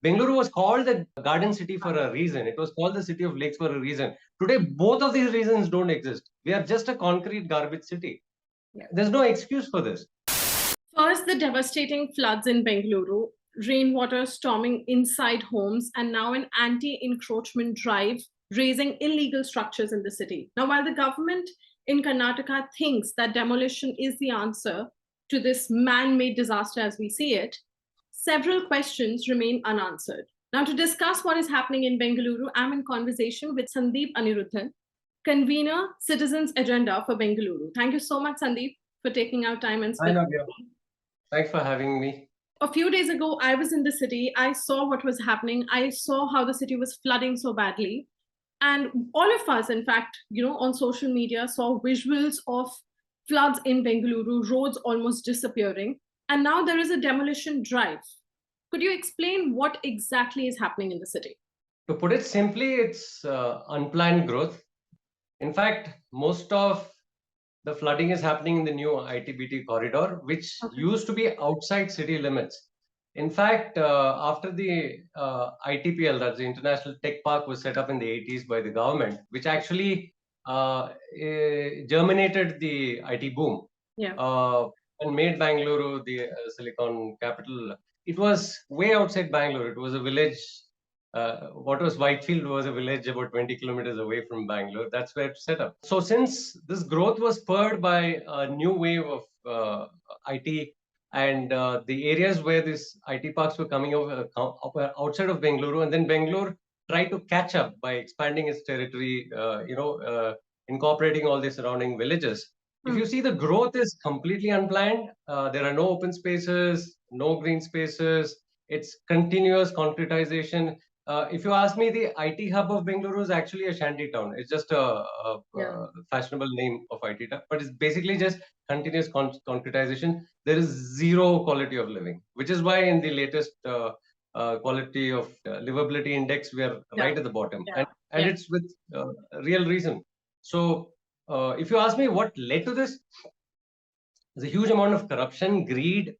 Bengaluru was called the garden city for a reason. It was called the city of lakes for a reason. Today, both of these reasons don't exist. We are just a concrete garbage city. There's no excuse for this. First, the devastating floods in Bengaluru, rainwater storming inside homes, and now an anti encroachment drive raising illegal structures in the city. Now, while the government in Karnataka thinks that demolition is the answer to this man made disaster as we see it, several questions remain unanswered. Now, to discuss what is happening in Bengaluru, I'm in conversation with Sandeep Aniruddhan, convener, Citizens Agenda for Bengaluru. Thank you so much, Sandeep, for taking out time and speaking. Thanks for having me. A few days ago, I was in the city. I saw what was happening. I saw how the city was flooding so badly. And all of us, in fact, on social media, saw visuals of floods in Bengaluru, roads almost disappearing. And now there is a demolition drive. Could you explain what exactly is happening in the city? To put it simply, it's unplanned growth. In fact, most of the flooding is happening in the new ITBT corridor, which used to be outside city limits. In fact, after the ITPL, that's the International Tech Park, was set up in the 80s by the government, which actually germinated the IT boom and made Bangalore the silicon capital. It was way outside Bangalore. It was a village. What was Whitefield was a village about 20 kilometers away from Bangalore. That's where it's set up. So since this growth was spurred by a new wave of IT and the areas where these IT parks were coming over outside of Bengaluru, and then Bangalore tried to catch up by expanding its territory, incorporating all the surrounding villages. If you see, the growth is completely unplanned. There are no open spaces, no green spaces. It's continuous concretization. If you ask me, the IT hub of Bengaluru is actually a shanty town. It's just a fashionable name of IT town, but it's basically just continuous concretization. There is zero quality of living, which is why in the latest quality of livability index, we are right at the bottom. And it's with real reason. So if you ask me what led to this, there's a huge amount of corruption, greed,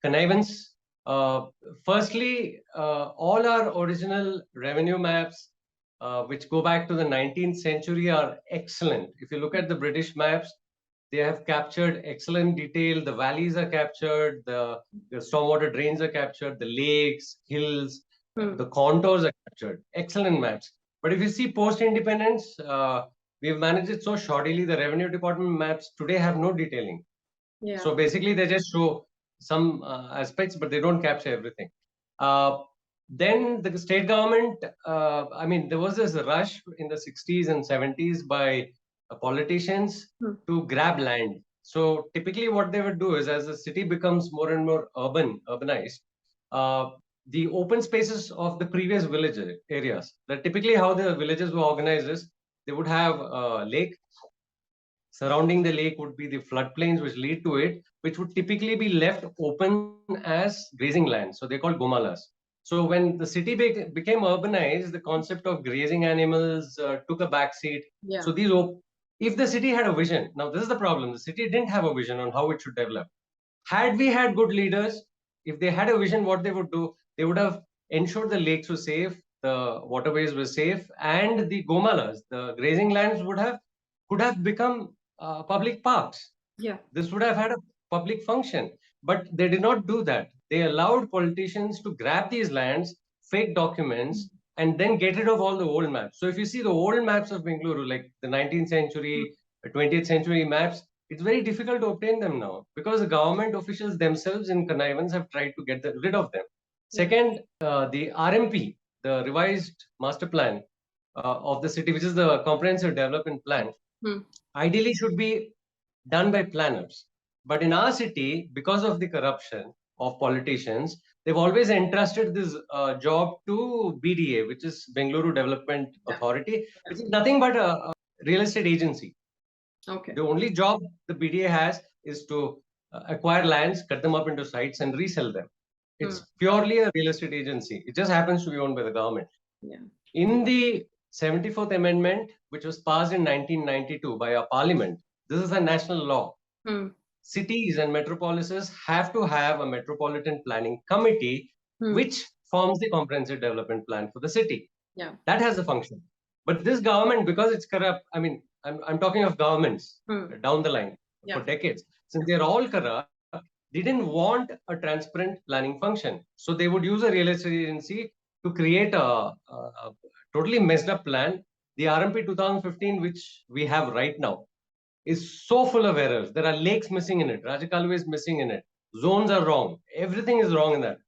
connivance. Firstly, all our original revenue maps, which go back to the 19th century, are excellent. If you look at the British maps, they have captured excellent detail. The valleys are captured, the stormwater drains are captured, the lakes, hills, the contours are captured. Excellent maps. But if you see post-independence, we've managed it so shoddily. The revenue department maps today have no detailing. So basically, they just show some aspects, but they don't capture everything. Then the state government, there was this rush in the 60s and 70s by politicians to grab land. So typically what they would do is, as the city becomes more and more urbanized, the open spaces of the previous village areas, that typically how the villages were organized is, they would have a lake. Surrounding the lake would be the floodplains which lead to it, which would typically be left open as grazing land. So they're called gomalas. So when the city became urbanized, the concept of grazing animals took a backseat. So these, if the city had a vision, now this is the problem, the city didn't have a vision on how it should develop. Had we had good leaders, if they had a vision, what they would do, they would have ensured the lakes were safe, the waterways were safe, and the gomalas, the grazing lands, could have become public parks. This would have had a public function, but they did not do that. They allowed politicians to grab these lands, fake documents, and then get rid of all the old maps. So if you see the old maps of Bengaluru, like the 19th century, 20th century maps, it's very difficult to obtain them now because the government officials themselves in connivance have tried to get rid of them. Second, the RMP, the revised master plan of the city, which is the comprehensive development plan, ideally should be done by planners. But in our city, because of the corruption of politicians, they've always entrusted this job to BDA, which is Bengaluru Development Authority, which is nothing but a real estate agency. The only job the BDA has is to acquire lands, cut them up into sites, and resell them. It's purely a real estate agency. It just happens to be owned by the government. In the 74th Amendment, which was passed in 1992 by our parliament, this is a national law. Cities and metropolises have to have a metropolitan planning committee which forms the comprehensive development plan for the city. Yeah. That has a function. But this government, because it's corrupt, I mean, I'm talking of governments down the line for decades. Since they're all corrupt, they didn't want a transparent planning function. So they would use a real estate agency to create a totally messed up plan. The RMP 2015, which we have right now, is so full of errors. There are lakes missing in it. Rajakaluve is missing in it. Zones are wrong. Everything is wrong in that.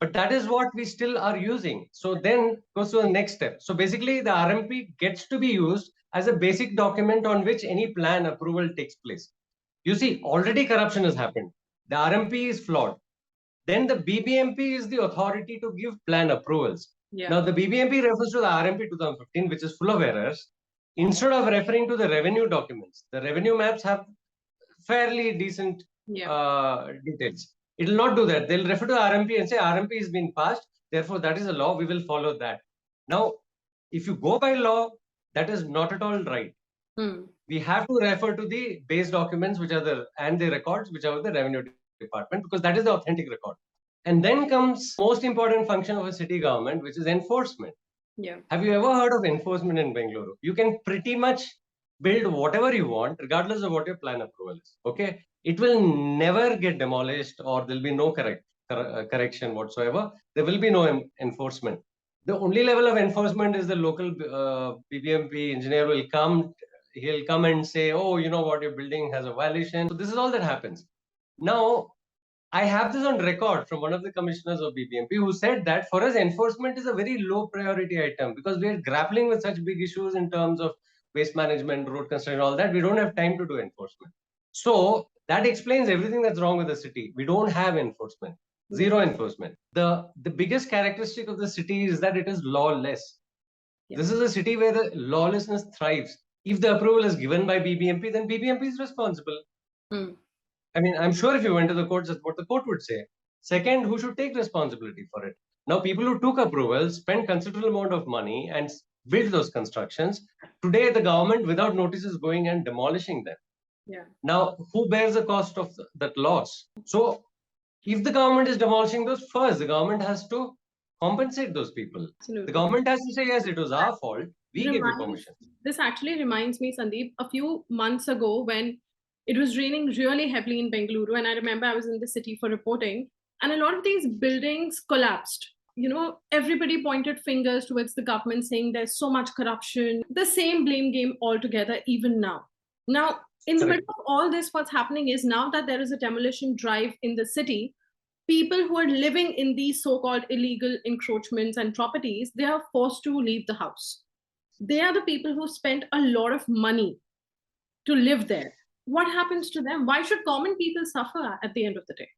But that is what we still are using. So then goes to the next step. So basically, the RMP gets to be used as a basic document on which any plan approval takes place. You see, already corruption has happened. The RMP is flawed. Then the BBMP is the authority to give plan approvals. Now, the BBMP refers to the RMP 2015, which is full of errors. Instead of referring to the revenue documents, the revenue maps have fairly decent details. It will not do that. They'll refer to the RMP and say RMP has been passed. Therefore, that is a law. We will follow that. Now, if you go by law, that is not at all right. We have to refer to the base documents, which are the records, which are the revenue department, because that is the authentic record. And then comes most important function of a city government, which is enforcement. Have you ever heard of enforcement in Bengaluru? You can pretty much build whatever you want, regardless of what your plan approval is. Okay, it will never get demolished, or there'll be no correction whatsoever. There will be no enforcement. The only level of enforcement is the local BBMP engineer will come. He'll come and say, "Oh, you know what? Your building has a violation." So this is all that happens. Now, I have this on record from one of the commissioners of BBMP who said that for us, enforcement is a very low priority item because we are grappling with such big issues in terms of waste management, road construction, all that. We don't have time to do enforcement. So that explains everything that's wrong with the city. We don't have enforcement, zero enforcement. The biggest characteristic of the city is that it is lawless. This is a city where the lawlessness thrives. If the approval is given by BBMP, then BBMP is responsible. I mean, I'm sure if you went to the courts, that's what the court would say. Second, who should take responsibility for it? Now, people who took approvals spent considerable amount of money and built those constructions. Today, the government, without notice, is going and demolishing them. Now, who bears the cost of that loss? So, if the government is demolishing those first, the government has to compensate those people. Absolutely. The government has to say, yes, it was our fault. We gave you permission. This actually reminds me, Sandeep, a few months ago when it was raining really heavily in Bengaluru. And I remember I was in the city for reporting and a lot of these buildings collapsed. You know, everybody pointed fingers towards the government saying there's so much corruption, the same blame game altogether, even now. Now, in the middle of all this, what's happening is now that there is a demolition drive in the city, people who are living in these so-called illegal encroachments and properties, they are forced to leave the house. They are the people who spent a lot of money to live there. What happens to them? Why should common people suffer at the end of the day?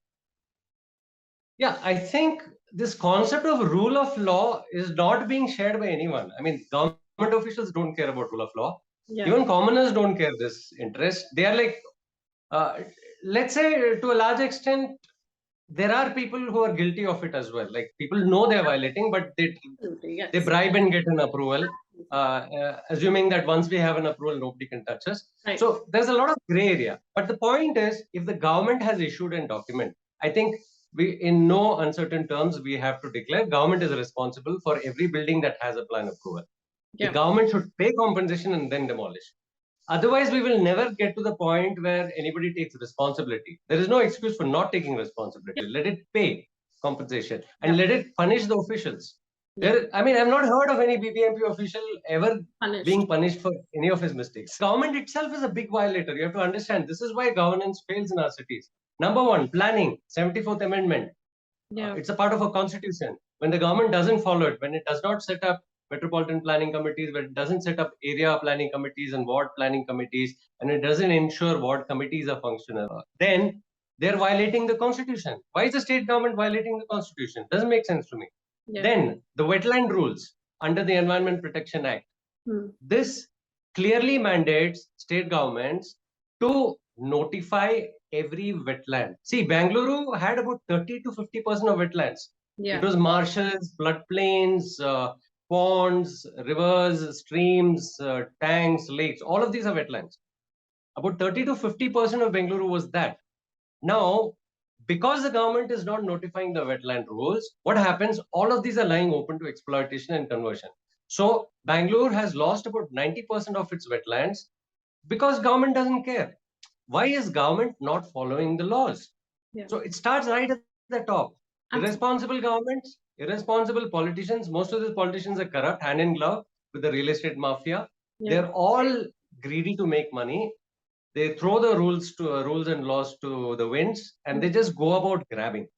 Yeah, I think this concept of rule of law is not being shared by anyone. I mean, government officials don't care about rule of law. Even commoners don't care this interest. They are like, let's say to a large extent, there are people who are guilty of it as well. Like people know they're violating, but they bribe and get an approval, assuming that once we have an approval, nobody can touch us. So there's a lot of gray area. But the point is, if the government has issued a document, I think we, in no uncertain terms, we have to declare government is responsible for every building that has a plan approval. The government should pay compensation and then demolish. Otherwise, we will never get to the point where anybody takes responsibility. There is no excuse for not taking responsibility. Let it pay compensation and let it punish the officials. I mean, I've not heard of any BBMP official ever being punished for any of his mistakes. Government itself is a big violator. You have to understand, this is why governance fails in our cities. Number one, planning, 74th Amendment. It's a part of a constitution. When the government doesn't follow it, when it does not set up metropolitan planning committees, but it doesn't set up area planning committees and ward planning committees, and it doesn't ensure ward committees are functional, then they're violating the constitution. Why is the state government violating the constitution? Doesn't make sense to me. Then the wetland rules under the Environment Protection Act. This clearly mandates state governments to notify every wetland. See, Bengaluru had about 30 to 50% of wetlands. It was marshes, floodplains, ponds, rivers, streams, tanks, lakes, all of these are wetlands. About 30 to 50% of Bengaluru was that. Now, because the government is not notifying the wetland rules, what happens? All of these are lying open to exploitation and conversion. So Bangalore has lost about 90% of its wetlands because government doesn't care. Why is government not following the laws? Yeah. So it starts right at the top. Absolutely. Irresponsible governments, irresponsible politicians. Most of these politicians are corrupt, hand in glove with the real estate mafia. Yeah. They're all greedy to make money. They throw the rules and laws to the winds, and they just go about grabbing.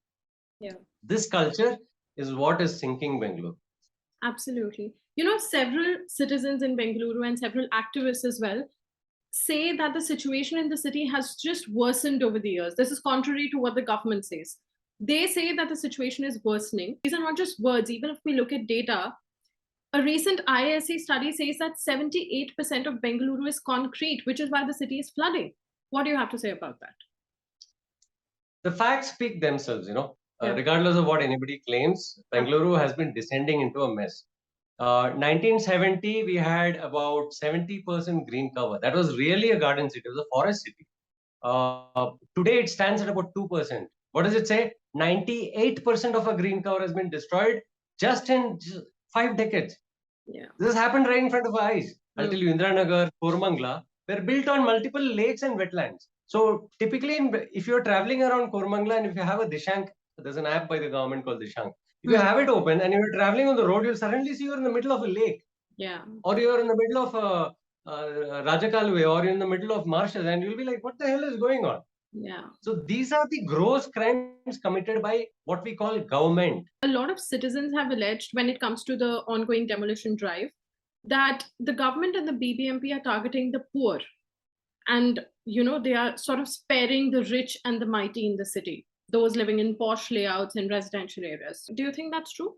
Yeah. This culture is what is sinking Bengaluru. Absolutely. You know, several citizens in Bengaluru and several activists as well say that the situation in the city has just worsened over the years. This is contrary to what the government says. They say that the situation is worsening. These are not just words. Even if we look at data, a recent IISc study says that 78% of Bengaluru is concrete, which is why the city is flooding. What do you have to say about that? The facts speak themselves, Yeah. regardless of what anybody claims. Bengaluru has been descending into a mess. 1970, we had about 70% green cover. That was really a garden city. It was a forest city. Today, it stands at about 2%. What does it say? 98% of our green cover has been destroyed just in 5 decades. Yeah. This has happened right in front of our eyes. I'll tell you, Indiranagar, Koramangala were built on multiple lakes and wetlands. So typically, if you're traveling around Koramangala and if you have a Dishank, there's an app by the government called Dishank. If you have it open and you're traveling on the road, you'll suddenly see you're in the middle of a lake. Yeah. Or you're in the middle of a Rajakalwe, or you're in the middle of marshes, and you'll be like, what the hell is going on? Yeah. So these are the gross crimes committed by what we call government. A lot of citizens have alleged, when it comes to the ongoing demolition drive, that the government and the BBMP are targeting the poor. And, they are sort of sparing the rich and the mighty in the city, those living in posh layouts and residential areas. Do you think that's true?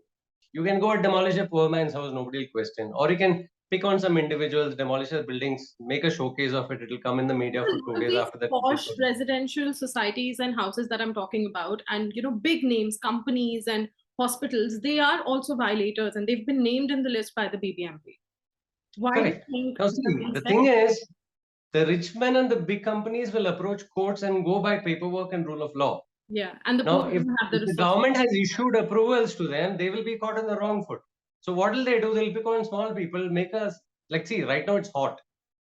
You can go and demolish a poor man's house, nobody will question. Or you can pick on some individuals, demolish their buildings, make a showcase of it. It'll come in the media for 2 days after that. Posh residential societies and houses that I'm talking about, and big names, companies and hospitals, they are also violators, and they've been named in the list by the BBMP. Why Correct. do you think? Now, see, the thing is, the rich men and the big companies will approach courts and go by paperwork and rule of law. Yeah, and now, if the government has issued approvals to them, they will be caught on the wrong foot. So what will they do? They'll pick on small people, make us like, see, right now it's hot.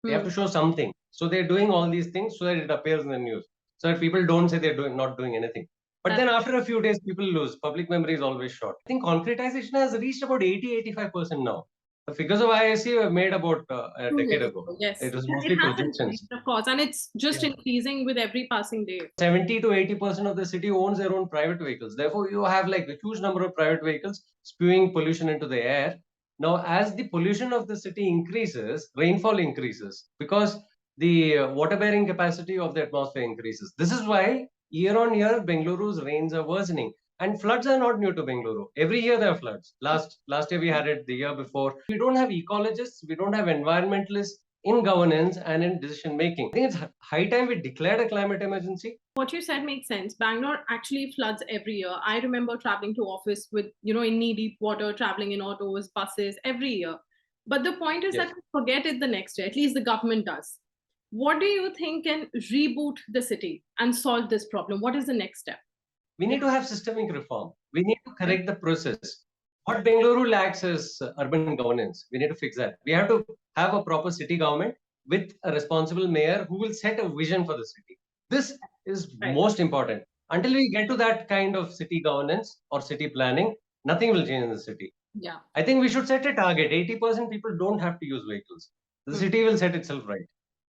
They have to show something. So they're doing all these things so that it appears in the news, so that people don't say they're not doing anything. But then after a few days, people lose. Public memory is always short. I think concretization has reached about 80-85% now. The figures of IISc were made about a decade ago. Yes. It was mostly projections. Of course, and it's just increasing with every passing day. 70-80% of the city owns their own private vehicles. Therefore, you have like a huge number of private vehicles spewing pollution into the air. Now, as the pollution of the city increases, rainfall increases because the water-bearing capacity of the atmosphere increases. This is why year on year, Bengaluru's rains are worsening. And floods are not new to Bengaluru. Every year there are floods. Last year we had it, the year before. We don't have ecologists, we don't have environmentalists in governance and in decision making. I think it's high time we declared a climate emergency. What you said makes sense. Bangalore actually floods every year. I remember traveling to office with, in knee-deep water, traveling in autos, buses every year. But the point is that we forget it the next day. At least the government does. What do you think can reboot the city and solve this problem? What is the next step? We need to have systemic reform. We need to correct the process. What Bengaluru lacks is urban governance. We need to fix that. We have to have a proper city government with a responsible mayor who will set a vision for the city. This is most important. Until we get to that kind of city governance or city planning, nothing will change in the city. Yeah. I think we should set a target. 80% people don't have to use vehicles. The city will set itself right.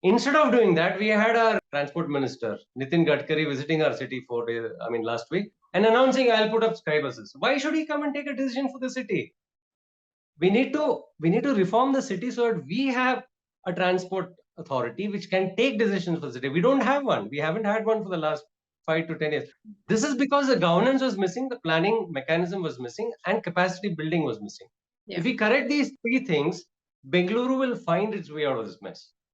Instead of doing that, we had our transport minister, Nitin Gadkari, visiting our city last week and announcing, I'll put up sky buses. Why should he come and take a decision for the city? We need to reform the city so that we have a transport authority which can take decisions for the city. We don't have one. We haven't had one for the last 5 to 10 years. This is because the governance was missing, the planning mechanism was missing, and capacity building was missing. If we correct these three things, Bengaluru will find its way out of this mess.